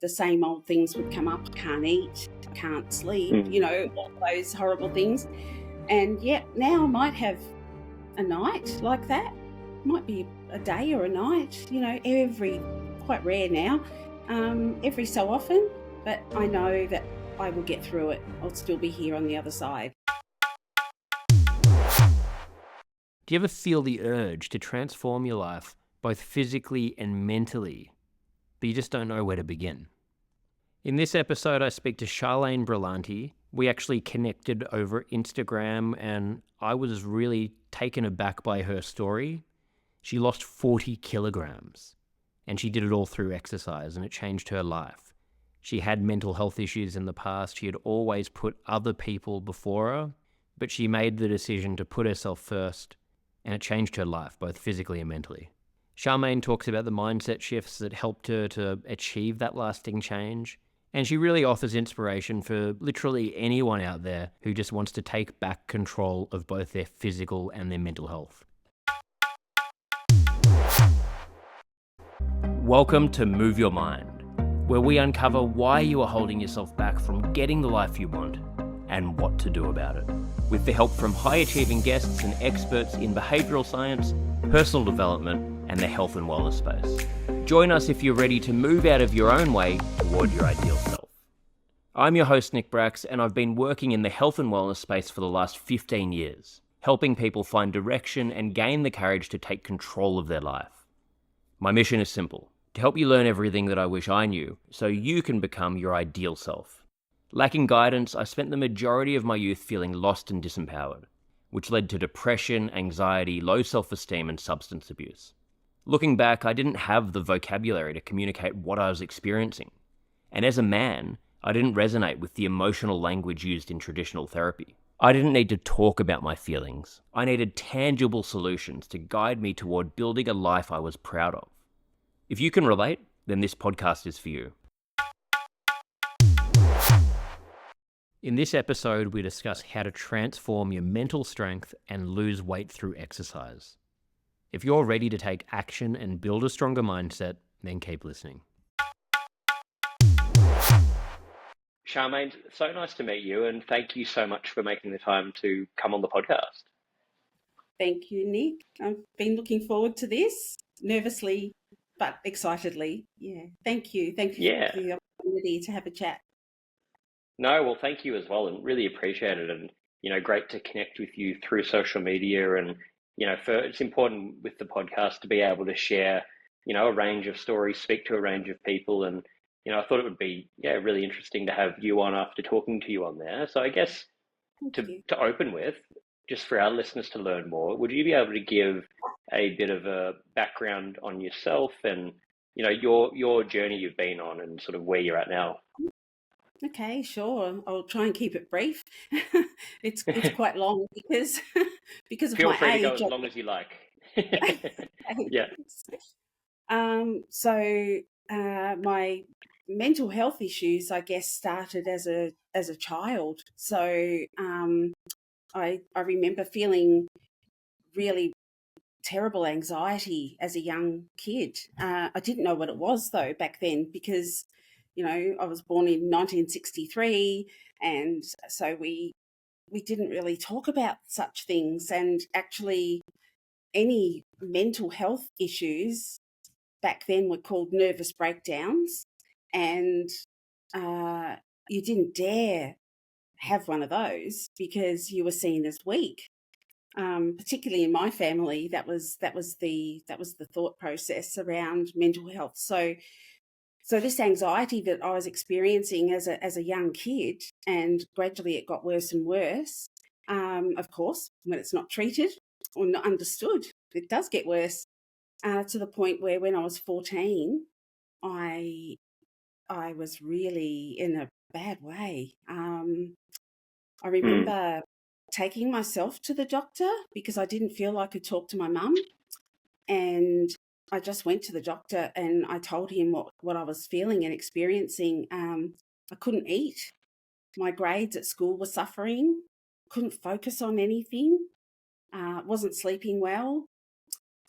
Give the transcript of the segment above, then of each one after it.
the same old things would come up. I can't eat, I can't sleep, all those horrible things. And yeah, now I might have a night like that. Might be a day or a night, quite rare now, every so often. But I know that I will get through it. I'll still be here on the other side. Do you ever feel the urge to transform your life, both physically and mentally, but you just don't know where to begin? In this episode, I speak to Charlene Brillanti. We actually connected over Instagram, and I was really taken aback by her story. She lost 40 kilograms, and she did it all through exercise, and it changed her life. She had mental health issues in the past. She had always put other people before her, but she made the decision to put herself first, and it changed her life, both physically and mentally. Charmaine talks about the mindset shifts that helped her to achieve that lasting change, and she really offers inspiration for literally anyone out there who just wants to take back control of both their physical and their mental health. Welcome to Move Your Mind, where we uncover why you are holding yourself back from getting the life you want and what to do about it. With the help from high-achieving guests and experts in behavioural science, personal development, and the health and wellness space. Join us if you're ready to move out of your own way toward your ideal self. I'm your host, Nick Brax, and I've been working in the health and wellness space for the last 15 years, helping people find direction and gain the courage to take control of their life. My mission is simple: to help you learn everything that I wish I knew so you can become your ideal self. Lacking guidance, I spent the majority of my youth feeling lost and disempowered, which led to depression, anxiety, low self-esteem, and substance abuse. Looking back, I didn't have the vocabulary to communicate what I was experiencing. And as a man, I didn't resonate with the emotional language used in traditional therapy. I didn't need to talk about my feelings. I needed tangible solutions to guide me toward building a life I was proud of. If you can relate, then this podcast is for you. In this episode, we discuss how to transform your mental strength and lose weight through exercise. If you're ready to take action and build a stronger mindset, then keep listening. Charmaine, so nice to meet you, and thank you so much for making the time to come on the podcast. Thank you, Nick. I've been looking forward to this, nervously but excitedly. Yeah, thank you. Thank you for the opportunity to have a chat. No, well, thank you as well, and really appreciate it. And, great to connect with you through social media. And, it's important with the podcast to be able to share, a range of stories, speak to a range of people. And, I thought it would be, really interesting to have you on after talking to you on there. So I guess to open with, just for our listeners to learn more, would you be able to give a bit of a background on yourself and, your journey you've been on and sort of where you're at now? Okay, sure. I'll try and keep it brief. It's quite long because of Feel my free age. to go as long as you like. Yeah. My mental health issues, I guess, started as a child. So I remember feeling really terrible anxiety as a young kid. I didn't know what it was though back then because I was born in 1963, and so we didn't really talk about such things. And actually, any mental health issues back then were called nervous breakdowns, and you didn't dare have one of those because you were seen as weak. Particularly in my family, that was the thought process around mental health. So this anxiety that I was experiencing as a young kid, and gradually it got worse and worse. Of course, when it's not treated or not understood, it does get worse to the point where when I was 14, I was really in a bad way. I remember taking myself to the doctor because I didn't feel I could talk to my mum, and I just went to the doctor and I told him what I was feeling and experiencing. I couldn't eat. My grades at school were suffering. Couldn't focus on anything. Wasn't sleeping well.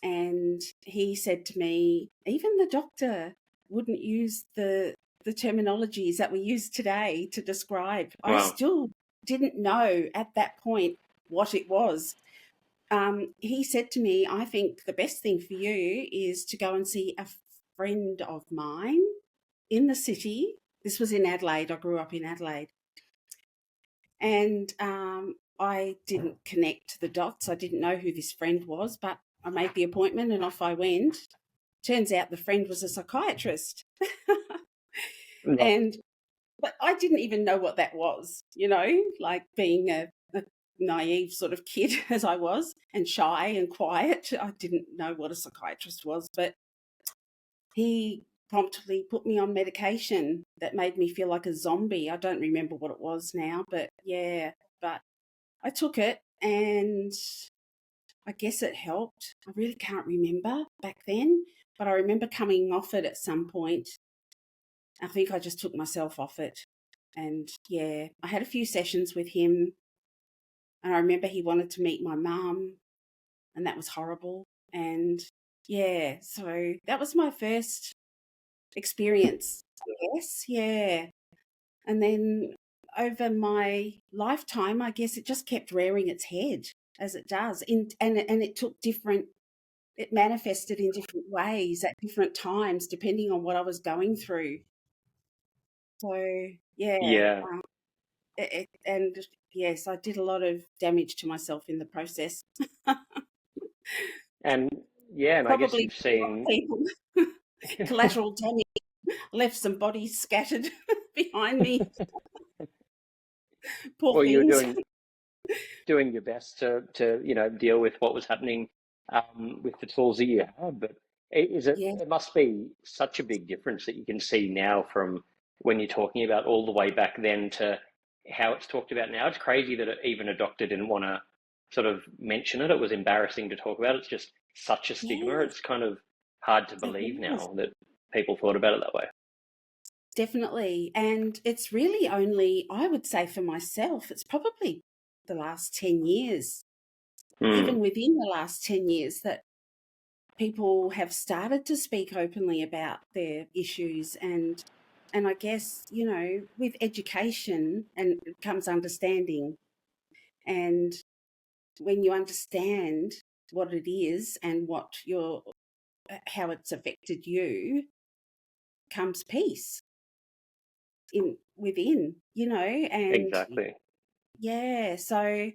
And he said to me, even the doctor wouldn't use the the terminologies that we use today to describe. I Wow. still didn't know at that point what it was. He said to me, I think the best thing for you is to go and see a friend of mine in the city. This was in Adelaide. I grew up in Adelaide. And I didn't connect the dots. I didn't know who this friend was, but I made the appointment and off I went. Turns out the friend was a psychiatrist. Right. But I didn't even know what that was, like being a naive sort of kid as I was, and shy and quiet. I didn't know what a psychiatrist was, but he promptly put me on medication that made me feel like a zombie. I don't remember what it was now, but I took it and I guess it helped. I really can't remember back then, but I remember coming off it at some point. I think I just took myself off it. And I had a few sessions with him, and I remember he wanted to meet my mum, and that was horrible. And so that was my first experience, I guess. Yeah. And then over my lifetime, I guess it just kept rearing its head as it does. And it took it manifested in different ways at different times, depending on what I was going through. So, Yeah. and yes, I did a lot of damage to myself in the process. And yeah, and I guess Probably you've seen. people collateral damage, left some bodies scattered behind me. Poor Well, you're things. doing your best to deal with what was happening with the tools that you have. But Yeah, it must be such a big difference that you can see now from when you're talking about all the way back then to how it's talked about now. It's crazy that even a doctor didn't want to sort of mention it. It was embarrassing to talk about. It's just such a stigma. yeah, It's kind of hard to it believe was. now that people thought about it that way. Definitely. And it's really only, I would say for myself, it's probably the last 10 years, even Mm, within the last 10 years, that people have started to speak openly about their issues. And I guess, with education and comes understanding. And when you understand what it is and how it's affected you, comes peace within, and exactly. so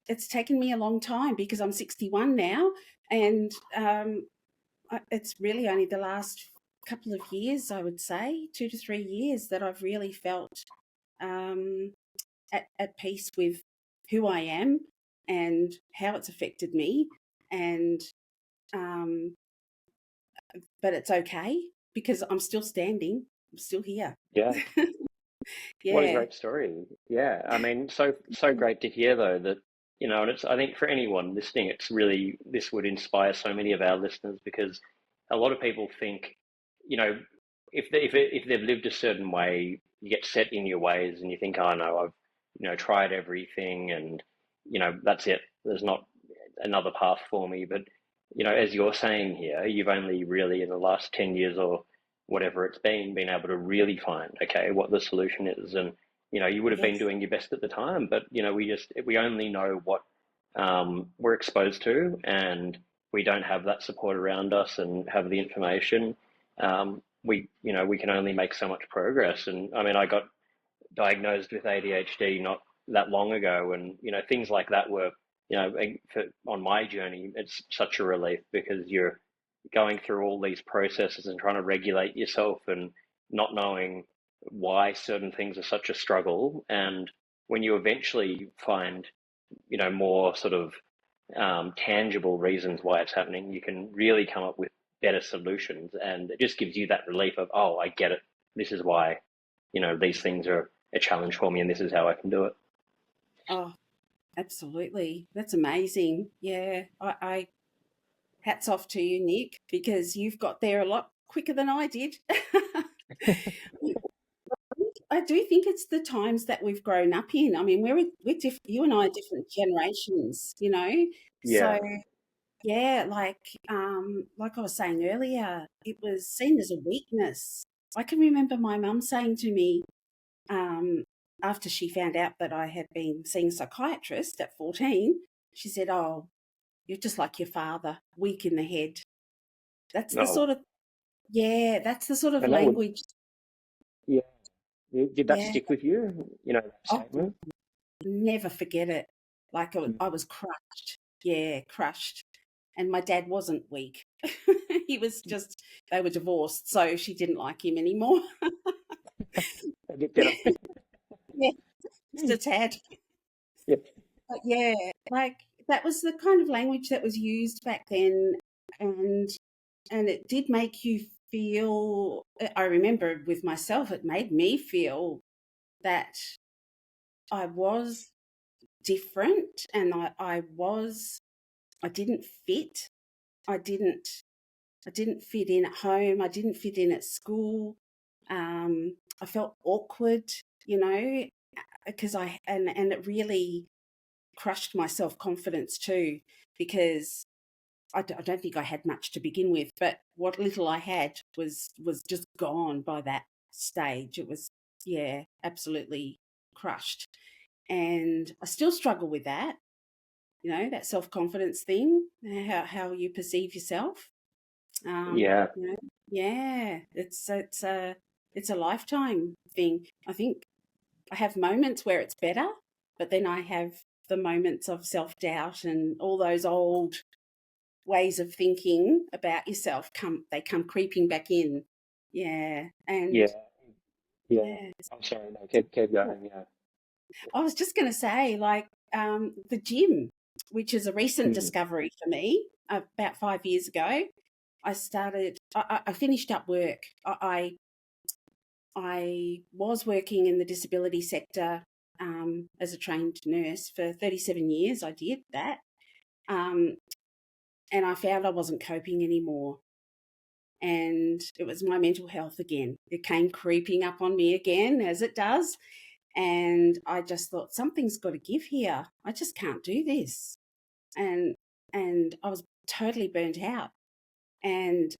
it's taken me a long time because I'm 61 now, and it's really only the last couple of years, I would say 2 to 3 years, that I've really felt um, at peace with who I am and how it's affected me, and um, but it's okay because I'm still standing, I'm still here. Yeah. What a Yeah. great story. Yeah. I mean, so great to hear though that, and it's I think for anyone listening, it's really this would inspire so many of our listeners because a lot of people think, you know, if they've lived a certain way, you get set in your ways and you think, oh no, I've, tried everything and, that's it. There's not another path for me. But, as you're saying here, you've only really in the last 10 years or whatever it's been able to really find, okay, what the solution is. And, you would have been Yes. doing your best at the time, but, we only know what we're exposed to and we don't have that support around us and have the information. We can only make so much progress. And I mean, I got diagnosed with ADHD not that long ago, and things like that were, on my journey, it's such a relief because you're going through all these processes and trying to regulate yourself and not knowing why certain things are such a struggle. And when you eventually find, more sort of tangible reasons why it's happening, you can really come up with better solutions. And it just gives you that relief of, oh, I get it. This is why, these things are a challenge for me and this is how I can do it. Oh, absolutely. That's amazing. Yeah. I hats off to you, Nick, because you've got there a lot quicker than I did. I do think it's the times that we've grown up in. I mean, you and I are different generations, Yeah. So yeah, like I was saying earlier, it was seen as a weakness I can remember my mum saying to me, um, after she found out that I had been seeing a psychiatrist at 14, she said, "Oh, you're just like your father, weak in the head." That's the No. sort of, yeah, that's the sort of And that would, language. yeah. Did that Yeah. stick with you? That Oh, statement? never forget it. Like Mm. I was crushed. Yeah, crushed. And my dad wasn't weak. He was just, they were divorced, so she didn't like him anymore. Did I? Yeah, just a tad. Yeah. But yeah, like that was the kind of language that was used back then, and it did make you feel. I remember with myself, it made me feel that I was different, and I didn't fit. I didn't I didn't fit in at home. I didn't fit in at school. I felt awkward, you know, because and it really crushed my self confidence too, because I don't think I had much to begin with, but what little I had was just gone by that stage. It was, yeah, absolutely crushed, and I still struggle with that. That self confidence thing, how you perceive yourself. Yeah. You know, yeah, it's a lifetime thing. I think I have moments where it's better, but then I have the moments of self doubt and all those old ways of thinking about yourself come creeping back in. Yeah, and Yeah. Yeah. yeah, I'm sorry. No, keep going. Yeah. I was just going to say, like, the gym, which is a recent Mm. discovery for me, about 5 years ago. I finished up work. I was working in the disability sector as a trained nurse for 37 years. I did that. Um, and I found I wasn't coping anymore. And it was my mental health again. It came creeping up on me again, as it does. And I just thought, something's got to give here. I just can't do this. And I was totally burnt out. And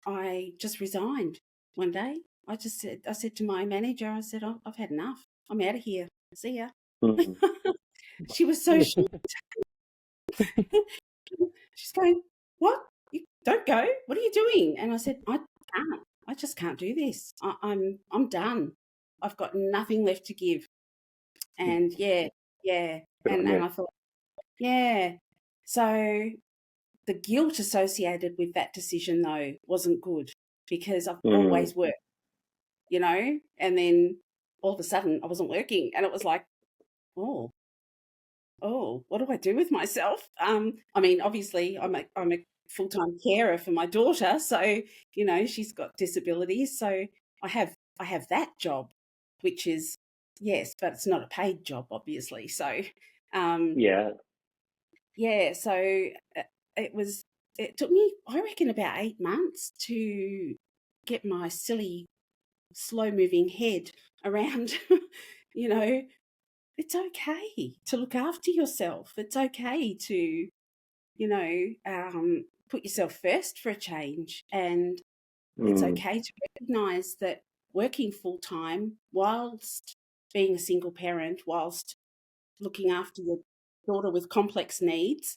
I just resigned one day. I said to my manager, I said, oh, I've had enough. I'm out of here. See ya. Mm. She was so shocked. She's going, what? You don't go. What are you doing? And I said, I can't. I just can't do this. I'm done. I've got nothing left to give. And yeah, yeah. Good on And you. I thought, yeah. So the guilt associated with that decision though wasn't good, because I've Mm. always worked, and then all of a sudden I wasn't working, and it was like, oh, what do I do with myself? I mean, obviously I'm a full-time carer for my daughter, so she's got disabilities, so I have that job, which is, yes, but it's not a paid job, obviously. So um Yeah. yeah, so uh, it took me, I reckon, about 8 months to get my silly slow moving head around. you know it's okay to look after yourself. It's okay to, put yourself first for a change. And it's Mm. okay to recognize that working full time whilst being a single parent, whilst looking after your daughter with complex needs,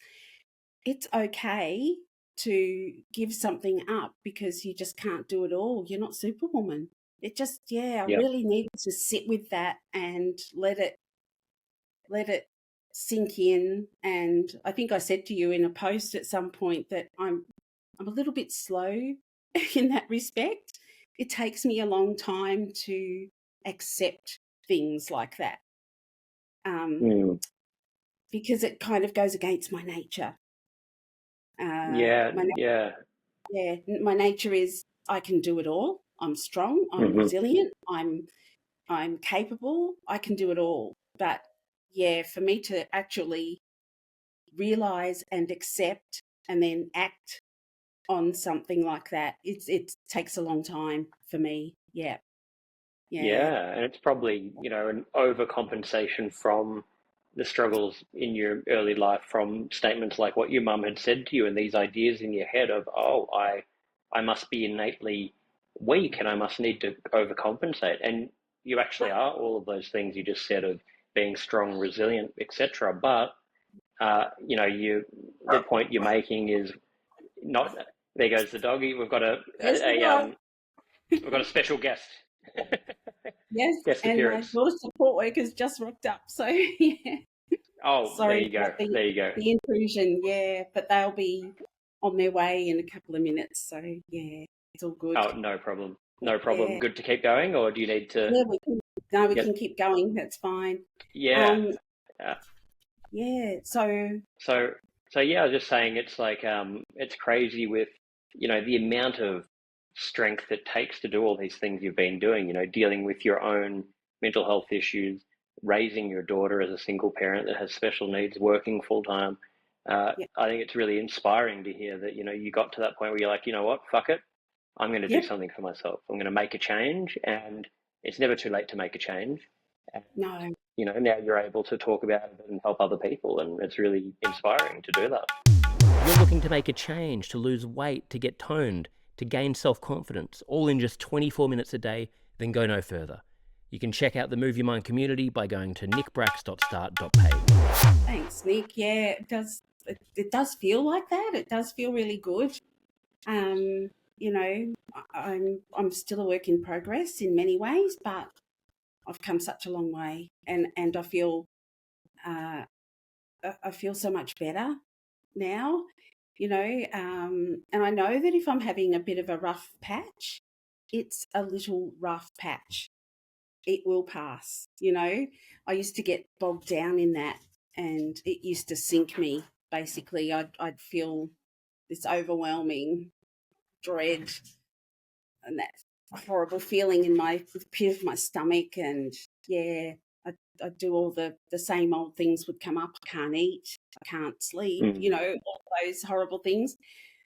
it's okay to give something up because you just can't do it all. You're not Superwoman. It just, yeah, I Yeah. really needed to sit with that and let it sink in. And I think I said to you in a post at some point that I'm a little bit slow in that respect. It takes me a long time to accept things like that, um, Mm. because it kind of goes against my nature. Yeah. My Yeah. Yeah, my nature is, I can do it all. I'm strong. I'm Hmm. resilient. I'm capable. I can do it all. But yeah, for me to actually realize and accept and then act on something like that, it takes a long time for me. Yeah, yeah, Yeah. And it's probably, an overcompensation from the struggles in your early life, from statements like what your mum had said to you and these ideas in your head of, oh, I must be innately weak and I must need to overcompensate. And you actually are all of those things you just said of being strong, resilient, etc. But you know, the point you're making is not. There goes the doggy. Yes, we are. We've got a special guest. Yes, Guest and my appearance. daughter's support worker's just rocked up. So yeah, Oh, there sorry you go. about There you go. the intrusion. Yeah, but they'll be on their way in a couple of minutes. So yeah, it's all good. Oh, no problem. No problem. Yeah, Good to keep going, or do you need to yeah, we can. No, we get? can keep going. That's fine. Yeah. Um, Uh, yeah. So so so yeah, I was just saying it's like it's crazy with the amount of strength it takes to do all these things you've been doing. Dealing with your own mental health issues, raising your daughter as a single parent that has special needs, working full time. yeah, I think it's really inspiring to hear that you got to that point where you're like, you know what, fuck it, I'm going to do yep. something for myself. I'm going to make a change, and it's never too late to make a change. And No, now you're able to talk about it and help other people, and it's really inspiring to do that. You're looking to make a change, to lose weight, to get toned, to gain self-confidence, all in just 24 minutes a day, then go no further. You can check out the Move Your Mind community by going to nickbrax.start.page. thanks, Nick. Yeah, it does. It does feel like that. It does feel really good. Um, I'm still a work in progress in many ways, but I've come such a long way, and uh, I feel so much better now. And I know that if I'm having a bit of a rough patch, it's a little rough patch. It will pass. I used to get bogged down in that, and it used to sink me. Basically, I'd feel this overwhelming dread and that horrible feeling in my pit of my stomach, and yeah, I do all the same old things would come up. I can't eat, I can't sleep, Mm. all those horrible things.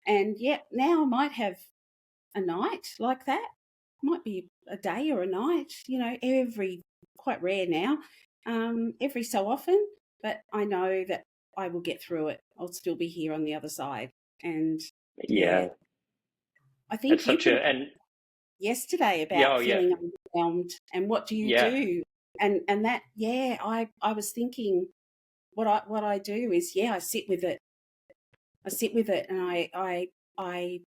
And yeah, now I might have a night like that. Might be a day or a night, every quite rare now, every so often. But I know that I will get through it. I'll still be here on the other side. And yeah, Yeah, I it's think you such put a and yesterday yeah, oh about yeah, feeling overwhelmed and what do you yeah, do? And that, yeah, I was thinking what I do is, yeah, I sit with it. I sit with it, and I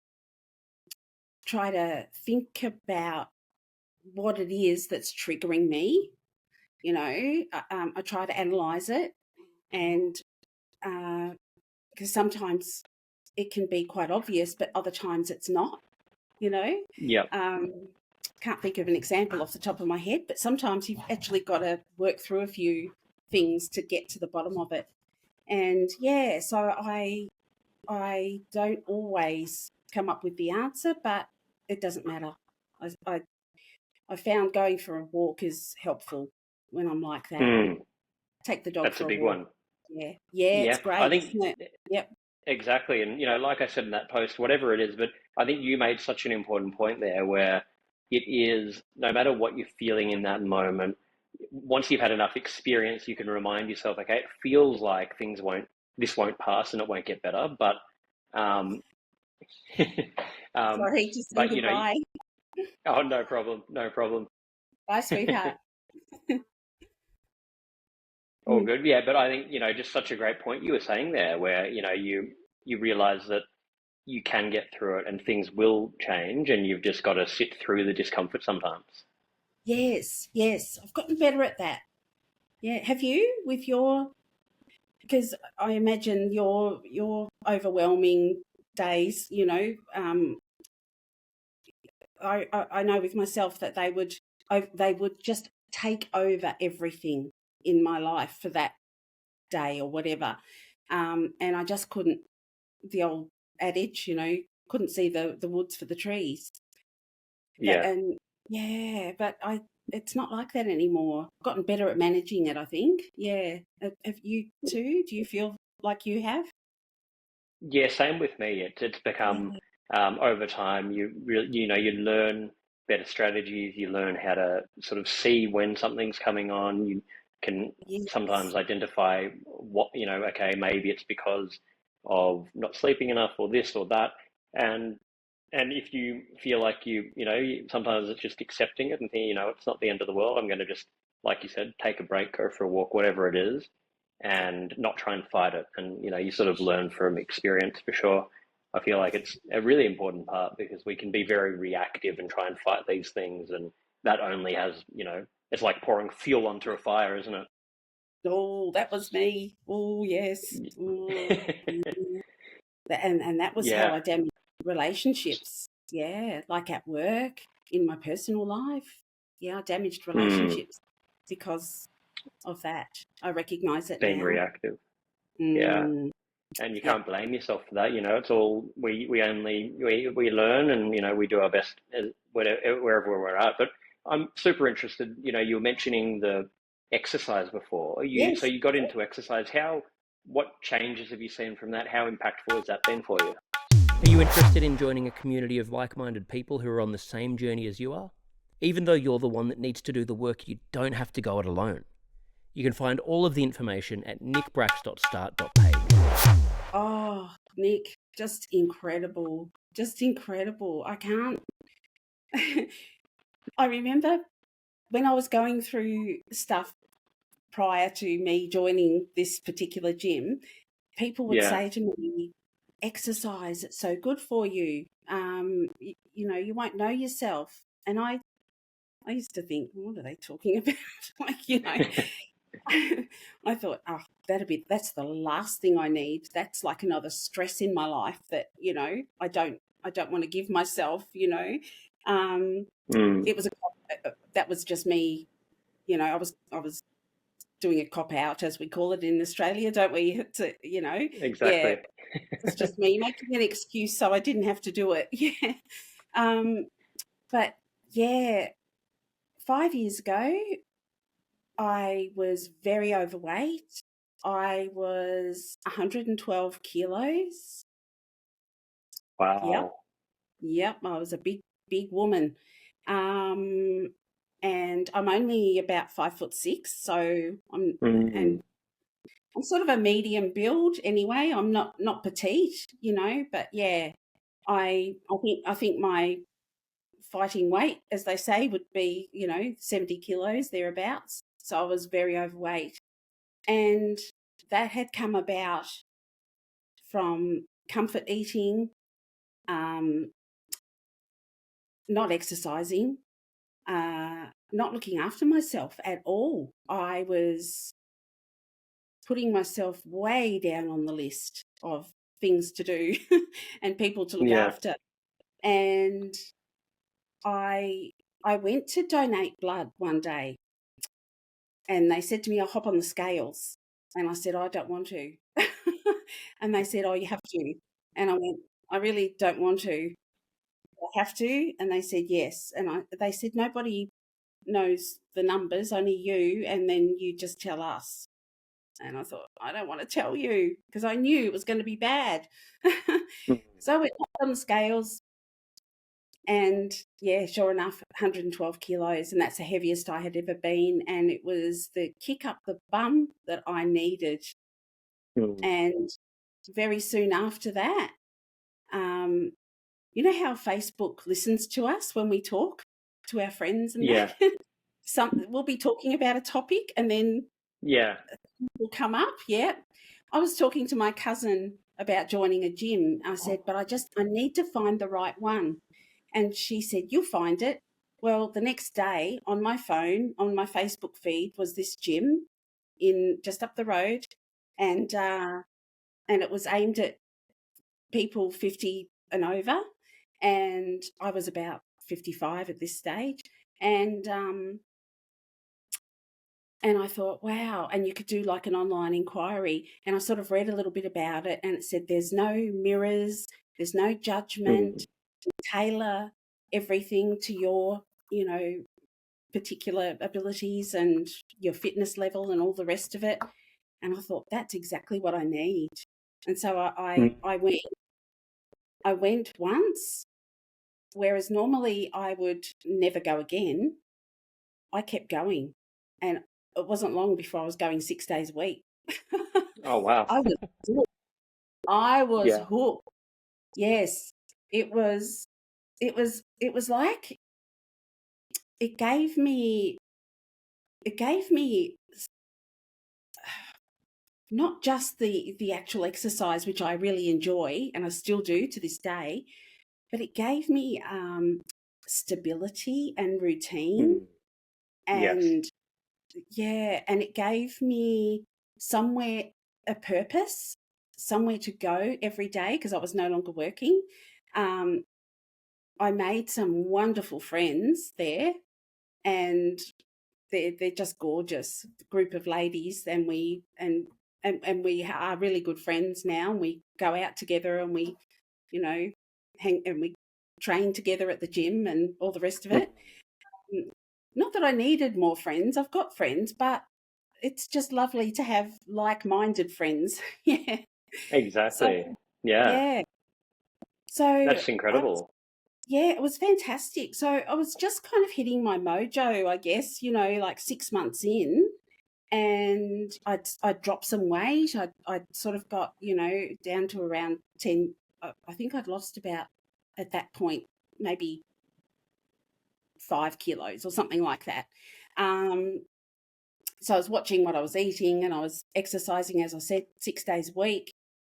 try to think about what it is that's triggering me. I try to analyze it, and because sometimes it can be quite obvious, but other times it's not. You know, yeah, um, can't think of an example off the top of my head, but sometimes you've actually got to work through a few things to get to the bottom of it. And yeah, so I don't always come up with the answer, but it doesn't matter. I found going for a walk is helpful when I'm like that. mm, Take the dog that's a for a big walk. one. Yeah, yeah, Yeah, it's I great, think isn't it? Yep. exactly, and like I said in that post, whatever it is, but I think you made such an important point there, where it is no matter what you're feeling in that moment. Once you've had enough experience, you can remind yourself, okay, it feels like this won't pass and it won't get better, but um, um, Sorry, just saying but goodbye. oh, no problem, no problem. Bye, sweetheart. All Mm. good. Yeah, but I think, just such a great point you were saying there, where, you realize that you can get through it and things will change and you've just got to sit through the discomfort sometimes. Yes, yes, I've gotten better at that. Yeah, have you with your? Because I imagine your overwhelming days. I know with myself that they would just take over everything in my life for that day or whatever, and I just couldn't. The old adage, couldn't see the woods for the trees. But Yeah. and yeah, but it's not like that anymore. I've gotten better at managing it, I think. Yeah. Have you too? Do you feel like you have? Yeah, same with me. It's become Yeah. over time, you learn better strategies, you learn how to sort of see when something's coming on. You can Yes. sometimes identify what, okay, maybe it's because of not sleeping enough or this or that. And And if you feel like sometimes it's just accepting it and thinking, it's not the end of the world. I'm going to just, like you said, take a break, go for a walk, whatever it is, and not try and fight it. And, you sort of learn from experience for sure. I feel like it's a really important part because we can be very reactive and try and fight these things. And that only has, it's like pouring fuel onto a fire, isn't it? Oh, that was me. Oh, yes. Oh, yeah. And that was how Yeah. I damaged relationships. Yeah, like at work, in my personal life. Yeah, I damaged Mm, relationships because of that. I recognize it being now. reactive. Yeah. Mm, And you yeah. can't blame yourself for that. It's all we learn, and we do our best wherever we're at. But I'm super interested. You were mentioning the exercise before. So Yes. you got into exercise. What changes have you seen from that? How impactful has that been for you? Are you interested in joining a community of like-minded people who are on the same journey as you are? Even though you're the one that needs to do the work, you don't have to go it alone. You can find all of the information at nickbrax.start.page. Oh, Nick, just incredible. Just incredible. I can't. I remember when I was going through stuff prior to me joining this particular gym, people would Yeah. say to me, exercise, it's so good for you. You won't know yourself. And I used to think, what are they talking about? I thought, oh, that's the last thing I need. That's like another stress in my life that, I don't want to give myself. Um, Mm, it was that was just me, I was doing a cop out, as we call it in Australia, don't we? Yeah, exactly. it's just me making an excuse so I didn't have to do it. Yeah. Um, but yeah, 5 years ago, I was very overweight. I was 112 kilos. Yep. Wow. Yep. I was a big, big woman. Um, and I'm only about 5'6", so Mm, I'm sort of a medium build anyway. I'm not petite, but yeah, I think my fighting weight, as they say, would be 70 kilos thereabouts. So I was very overweight, and that had come about from comfort eating, um, not exercising, not looking after myself at all. I was putting myself way down on the list of things to do and people to look yeah. after. And I I went to donate blood one day, and they said to me, I'll hop on the scales. And I said, I don't want to. And they said, oh, you have to. And I went, I really don't want to. I have to. And they said, yes. And they said, nobody knows the numbers, only you. And then you just tell us. And I thought, I don't want to tell you because I knew it was going to be bad. Mm, So I went on the scales, and yeah, sure enough, 112 kilos. And that's the heaviest I had ever been. And it was the kick up the bum that I needed. mm. And very soon after that, um, you know how Facebook listens to us when we talk to our friends and that? Yeah. We'll be talking about a topic and then Yeah. will come up. Yeah. I was talking to my cousin about joining a gym. I said, but I need to find the right one. And she said, you'll find it. Well, the next day on my phone, on my Facebook feed, was this gym in just up the road, and it was aimed at people 50 and over, and I was about 55 at this stage, and I thought, wow, and you could do like an online inquiry. And I sort of read a little bit about it, and it said there's no mirrors, there's no Mm, judgment, tailor everything to your, particular abilities and your fitness level and all the rest of it. And I thought, that's exactly what I need. And so mm. I went once, whereas normally I would never go again. I kept going, and it wasn't long before I was going 6 days a week. Oh, wow. I was hooked. I was Yeah. hooked. Yes, it was. it was like it gave me it gave me not just the actual exercise, which I really enjoy and I still do to this day, but it gave me stability and routine. Mm. Yes. And yeah, and it gave me somewhere, a purpose, somewhere to go every day because I was no longer working. Um, I made some wonderful friends there, and they're just gorgeous group of ladies, and we are really good friends now. And we go out together, and we, you know, hang and we train together at the gym and all the rest of Mm. it. Not that I needed more friends; I've got friends, but it's just lovely to have like-minded friends. Yeah. So Exactly. Yeah. yeah. So That's incredible. yeah, it was fantastic. So I was just kind of hitting my mojo, I guess, like 6 months in, and I'd dropped some weight. I'd sort of got, down to around 10. I think I'd lost about, at that point, maybe 5 kilos or something like that. Um, so I was watching what I was eating, and I was exercising, as I said, 6 days a week.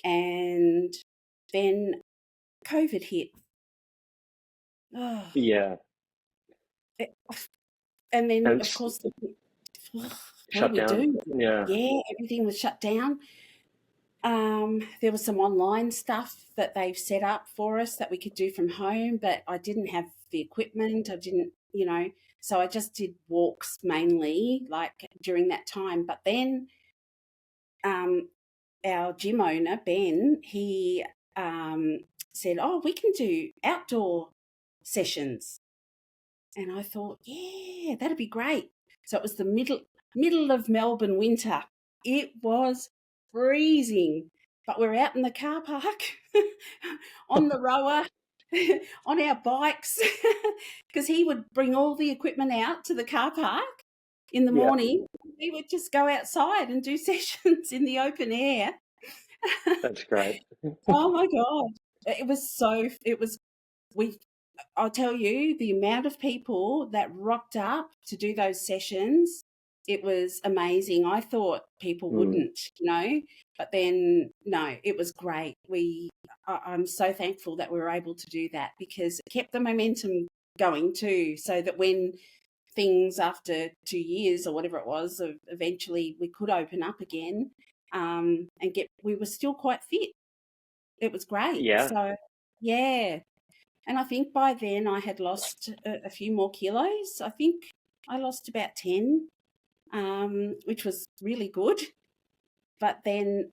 And then COVID hit. Oh, Yeah. it, and then, And of course, what do shut we down. do? Yeah. Yeah, everything was shut down. There was some online stuff that they've set up for us that we could do from home, but I didn't have the equipment. I didn't, so I just did walks mainly, like during that time. But then um, our gym owner, Ben, he said, "Oh, we can do outdoor sessions." And I thought, yeah, that'd be great. So it was the middle of Melbourne winter. It was freezing, but we're out in the car park on the rower on our bikes because he would bring all the equipment out to the car park in the Yeah. morning. We would just go outside and do sessions in the open air. That's great. Oh my God. It was we I'll tell you, the amount of people that rocked up to do those sessions, it was amazing. I thought people Mm. wouldn't, but then no, it was great. I'm so thankful that we were able to do that because it kept the momentum going too, so that when things after 2 years or whatever it was, eventually we could open up again, we were still quite fit. It was great. Yeah. So yeah, and I think by then I had lost a few more kilos. I think I lost about 10, which was really good. But then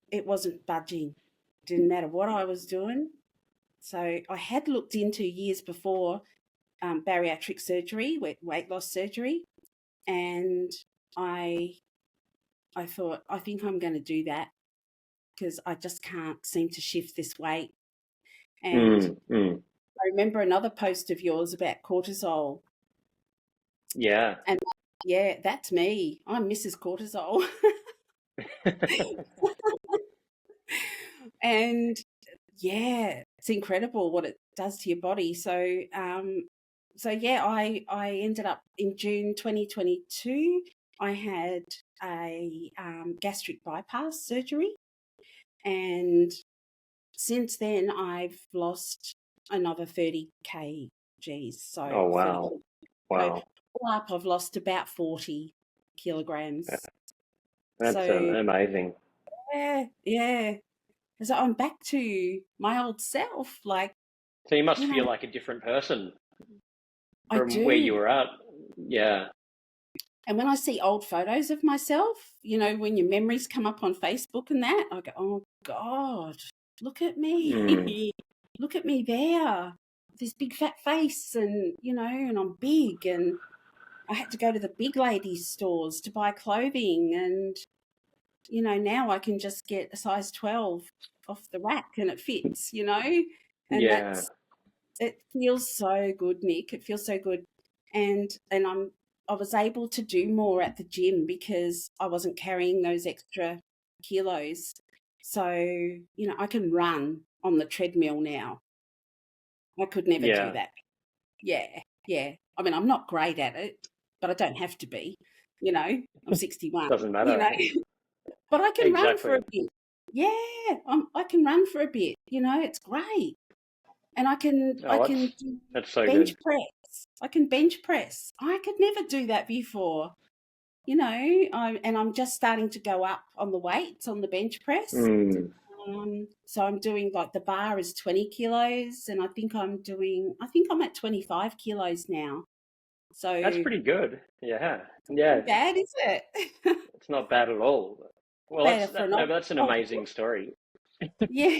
it wasn't budging. Didn't matter what I was doing. So I had looked into years before bariatric surgery, weight loss surgery, and I I thought, I think I'm going to do that because I just can't seem to shift this weight. And Mm. Mm. I remember another post of yours about cortisol. Yeah. And yeah, that's me. I'm Mrs. Cortisol. And yeah, it's incredible what it does to your body. So yeah, I ended up in June 2022. I had a gastric bypass surgery, and since then I've lost another 30 kgs. So Oh, 30. wow. So Wow. all up, I've lost about 40 kilograms. That's So amazing. yeah, yeah. So I'm back to my old self. Like, So you must you know, feel like a different person I from where you do. were at. Yeah. And when I see old photos of myself, when your memories come up on Facebook and that, I go, oh God, look at Mm. me. Look at me there. This big fat face, and I'm big, and I had to go to the big ladies stores to buy clothing, and now I can just get a size 12 off the rack and it fits, and Yeah. it feels so good, Nick. It feels so good. And I was able to do more at the gym because I wasn't carrying those extra kilos. So, I can run on the treadmill now. I could never do Yeah, that. Yeah, yeah. I mean, I'm not great at it, but I don't have to be. You know, I'm 61. doesn't You matter. know, but I can run for a Exactly. bit. Yeah, I can run for a bit. You know, it's great, and I Oh, can do that's so bench good. press. I can bench press. I could never do that before. You know, I'm just starting to go up on the weights on the bench press. Mm, So I'm doing like the bar is 20 kilos, and I think I'm at 25 kilos now. that's So pretty good. Yeah, too yeah, bad, is it? it's not bad at all. Well, Better for an no, but that's an old amazing story. yeah,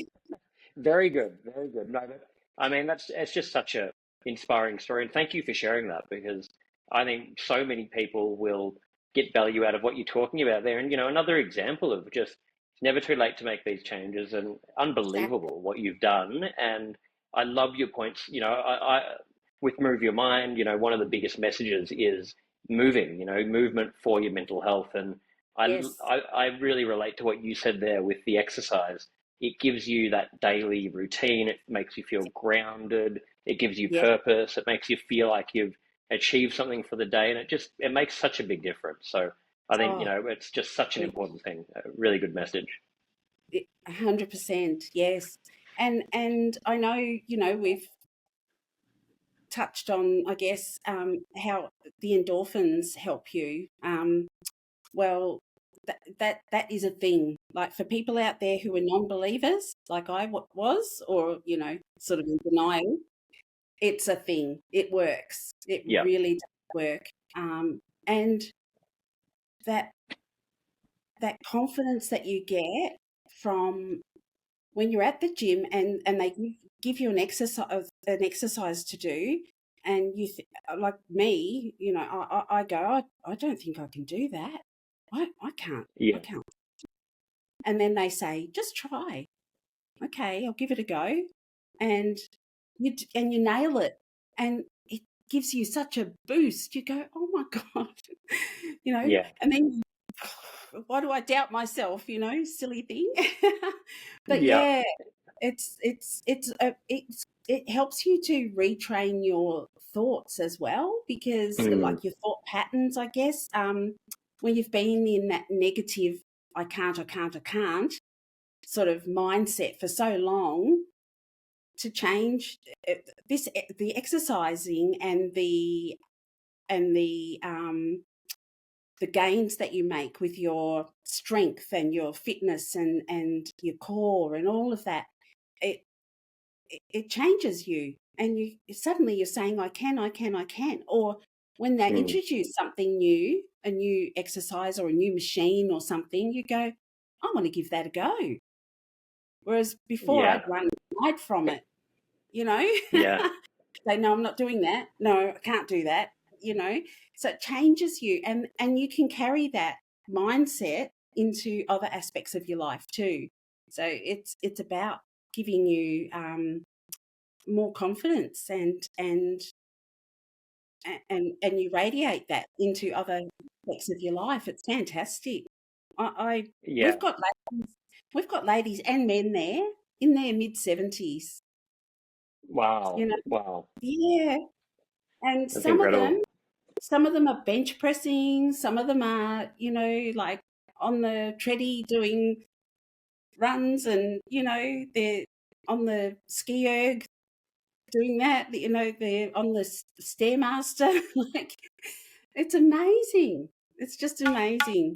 Very good, very good. No, but I mean it's just such a inspiring story, and thank you for sharing that because I think so many people will get value out of what you're talking about there. And another example of just it's never too late to make these changes, and exactly. unbelievable what you've done. And I love your points. I with Move Your Mind, one of the biggest messages is moving. Movement for your mental health, and I Yes, I, I really relate to what you said there with the exercise. It gives you that daily routine. It makes you feel grounded. It gives you yeah. purpose. It makes you feel like you've achieved something for the day, and it makes such a big difference. So I think Oh, it's just such an yeah. important thing. A really good message. 100%. Yes. And I know, we've touched on, I guess, how the endorphins help you. Well, that is a thing. Like for people out there who are non-believers, like I was, or sort of in denial, it's a thing. It works. It Yeah. really does work. And that that confidence that you get from when you're at the gym and they give you an exercise to do, and like me, I go, I don't think I can do that. I can't. I Yeah. can't. And then they say, just try. Okay, I'll give it a go. And you nail it. And it gives you such a boost. You go, oh my God. Yeah. And then why do I doubt myself, silly thing. But Yeah. yeah, it helps you to retrain your thoughts as well, because Mm, like your thought patterns, I guess, when you've been in that negative I can't sort of mindset for so long, to change the exercising and the gains that you make with your strength and your fitness and your core and all of that, it it changes you, and you're saying, I can. Or when they mm. introduce something new, a new exercise or a new machine or something, you go, I want to give that a go. Whereas before Yeah. I'd run and hide from it, you know. Yeah. Say, no, I'm not doing that. No, I can't do that, you know. So it changes you, and you can carry that mindset into other aspects of your life too. So it's about giving you more confidence, and you radiate that into other aspects of your life. It's fantastic. I Yeah. we've got ladies and men there in their mid 70s. Wow. You know, Wow. yeah, and That's incredible. some of them are bench pressing, some of them are, like on the treadie doing runs, and they're on the ski erg doing that. They're on the stairmaster. Like, it's amazing. It's just amazing.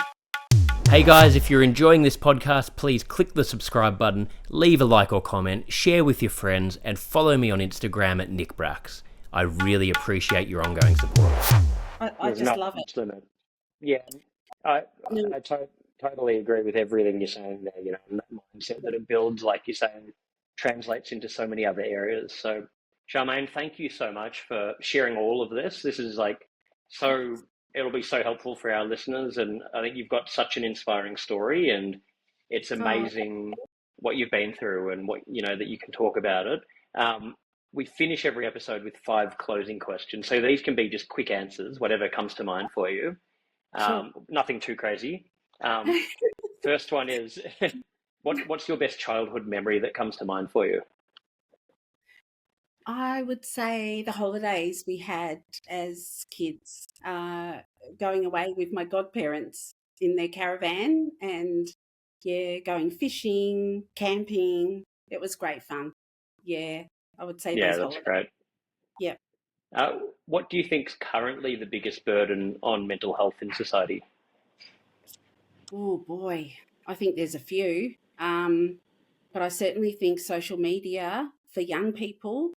Hey guys, if you're enjoying this podcast, please click the subscribe button, leave a like or comment, share with your friends, and follow me on Instagram at Nick Brax. I really appreciate your ongoing support. I There's just no love it. limit. Yeah. I Mm. I totally agree with everything you're saying there. And that mindset that it builds, like you're saying, translates into so many other areas. So, Charmaine, thank you so much for sharing all of this. This is like so, it'll be so helpful for our listeners. And I think you've got such an inspiring story, and it's Oh, amazing what you've been through and that you can talk about it. Um, we finish every episode with 5 closing questions. So these can be just quick answers, whatever comes to mind for you. sure. Nothing too crazy. Um, First one is, what's your best childhood memory that comes to mind for you? I would say the holidays we had as kids, going away with my godparents in their caravan and, yeah, going fishing, camping. It was great fun. Yeah, I would say Yeah, those that's holidays. great. Yeah. What do you think's currently the biggest burden on mental health in society? Oh boy, I think there's a few. But I certainly think social media for young people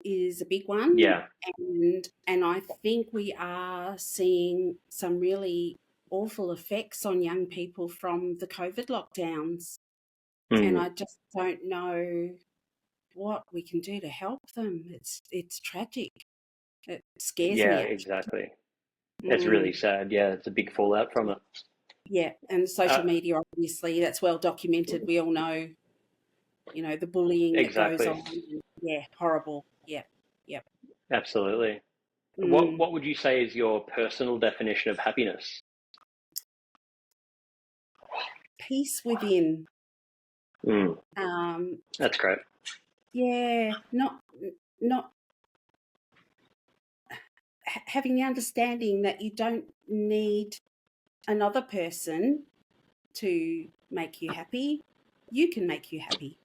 is a big one, Yeah. and I think we are seeing some really awful effects on young people from the COVID lockdowns, and Mm. I just don't know what we can do to help them. It's tragic. It scares Yeah, me actually. exactly. It's really Mm, sad. Yeah, it's a big fallout from it. yeah, and social Uh, media, obviously, that's well documented. We all know, the bullying that goes exactly. on. Yeah, horrible. Yeah, yeah. Absolutely. Mm. What would you say is your personal definition of happiness? Peace within. Mm. Um, That's great. yeah, not having the understanding that you don't need another person to make you happy. You can make you happy.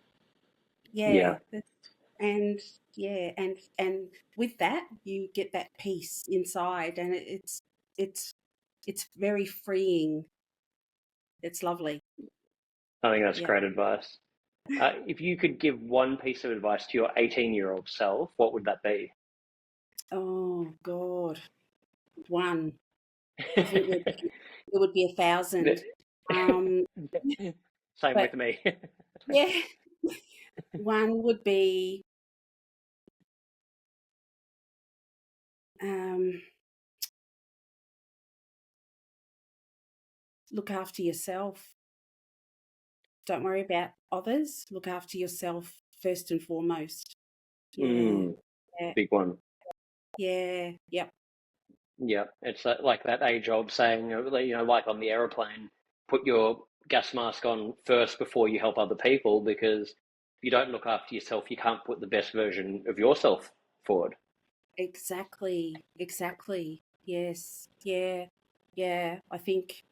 Yeah. Yeah, and yeah, and with that you get that peace inside, and it's it's very freeing. It's lovely. I think that's Yeah. great advice. If you could give one piece of advice to your 18-year-old self, what would that be? Oh God, one. I think it would be 1,000. Um, Same but with me. yeah, one would be um, look after yourself. Don't worry about others. Look after yourself first and foremost. Yeah, Mm, yeah, big one. yeah, yep, Yeah, it's like that age old saying, like on the aeroplane, put your gas mask on first before you help other people, because if you don't look after yourself, you can't put the best version of yourself forward. exactly, exactly. Yes, yeah, yeah. I think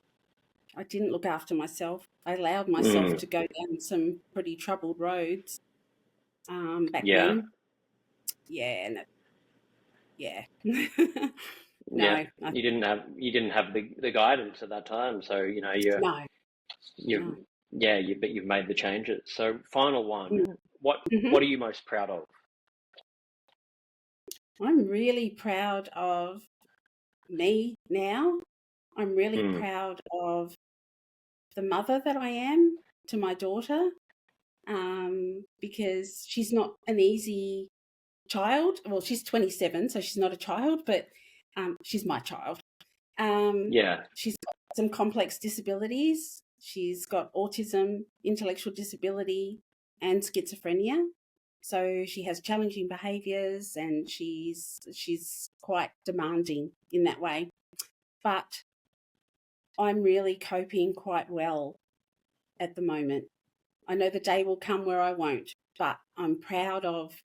I didn't look after myself. I allowed myself Mm, to go down some pretty troubled roads back yeah, then. Yeah, no, yeah. yeah. No, You didn't have the guidance at that time, so no, you've no. but you've made the changes. So final Mm. one, what Mhm. what are you most proud of? I'm really proud of me now. I'm really Mm, proud of the mother that I am to my daughter, because she's not an easy child. Well, she's 27, so she's not a child, but she's my child. yeah, She's got some complex disabilities. She's got autism, intellectual disability, and schizophrenia. So she has challenging behaviours, and she's quite demanding in that way. But I'm really coping quite well at the moment. I know the day will come where I won't, but I'm proud of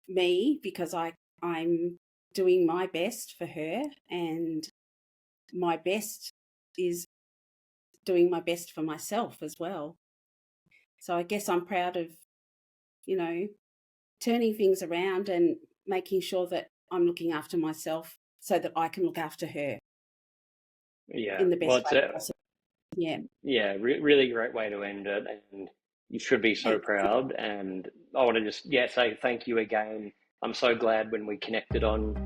me because I'm doing my best for her, and my best is doing my best for myself as well. So I guess I'm proud of, you know, turning things around and making sure that I'm looking after myself so that I can look after her yeah. in the Well, best it's way a possible. Yeah. Yeah, really great way to end it, and you should be so Thanks. proud. And I want to just, yeah, say thank you again. I'm so glad when we connected on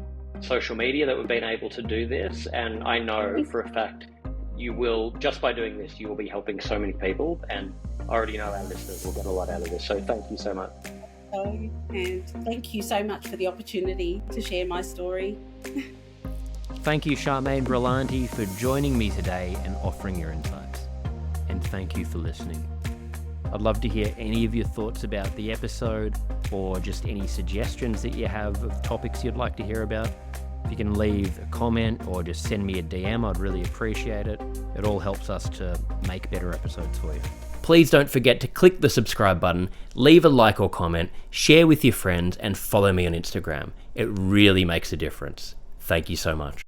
social media that we've been able to do this, and I know for a fact you will, just by doing this, you will be helping so many people, and I already know our listeners will get a lot out of this. So thank you so much. And thank you so much for the opportunity to share my story. Thank you, Charmaine Brillanti, for joining me today and offering your insights. And thank you for listening. I'd love to hear any of your thoughts about the episode, or just any suggestions that you have of topics you'd like to hear about. If you can leave a comment or just send me a DM, I'd really appreciate it. It all helps us to make better episodes for you. please don't forget to click the subscribe button, leave a like or comment, share with your friends, and follow me on Instagram. It really makes a difference. Thank you so much.